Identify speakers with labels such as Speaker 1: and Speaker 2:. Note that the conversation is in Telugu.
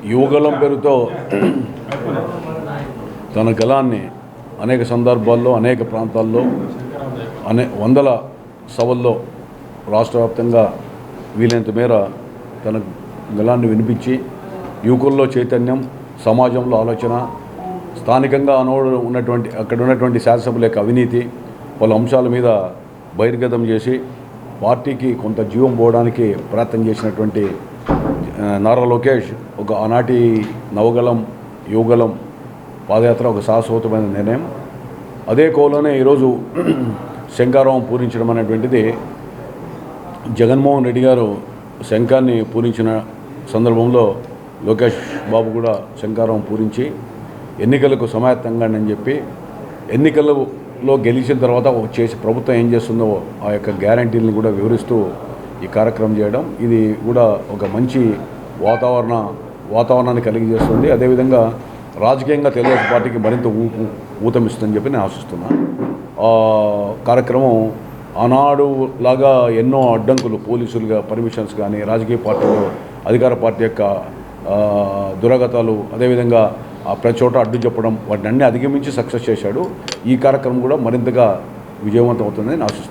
Speaker 1: యువగలం పేరుతో తన గలాన్ని అనేక సందర్భాల్లో అనేక ప్రాంతాల్లో వందల సభల్లో రాష్ట్ర వ్యాప్తంగా వీలైనంత మేర తన గలాన్ని వినిపించి యువకుల్లో చైతన్యం, సమాజంలో ఆలోచన, స్థానికంగా అక్కడ ఉన్నటువంటి శాసనసభల యొక్క అవినీతి పలు అంశాల మీద బహిర్గతం చేసి పార్టీకి కొంత జీవం పోవడానికి ప్రయత్నం చేసినటువంటి నారా లోకేష్ ఆనాటి నవగలం యువగలం పాదయాత్ర ఒక సాహసోతమైన నిర్ణయం. అదే కోలోనే ఈరోజు శంఖారావం పూరించడం అనేటువంటిది జగన్మోహన్ రెడ్డి గారు శంఖాన్ని పూరించిన సందర్భంలో లోకేష్ బాబు కూడా శంఖారావం పూరించి ఎన్నికలకు సమాయత్తంగా అని చెప్పి ఎన్నికలలో గెలిచిన తర్వాత చేసి ప్రభుత్వం ఏం చేస్తుందో ఆ యొక్క గ్యారంటీలను కూడా వివరిస్తూ ఈ కార్యక్రమం చేయడం, ఇది కూడా ఒక మంచి వాతావరణాన్ని కలిగజేస్తుంది. అదేవిధంగా రాజకీయంగా తెలుగుదేశం పార్టీకి మరింత ఊతమిస్తుందని చెప్పి నేను ఆశిస్తున్నాను. కార్యక్రమం ఆనాడు లాగా ఎన్నో అడ్డంకులు, పోలీసులుగా పర్మిషన్స్ కానీ, రాజకీయ పార్టీలు అధికార పార్టీ యొక్క దురాగతాలు, అదేవిధంగా ప్రతి చోట అడ్డు చెప్పడం, వాటిని అన్ని అధిగమించి సక్సెస్ చేశాడు. ఈ కార్యక్రమం కూడా మరింతగా విజయవంతం అవుతుందని ఆశిస్తున్నాను.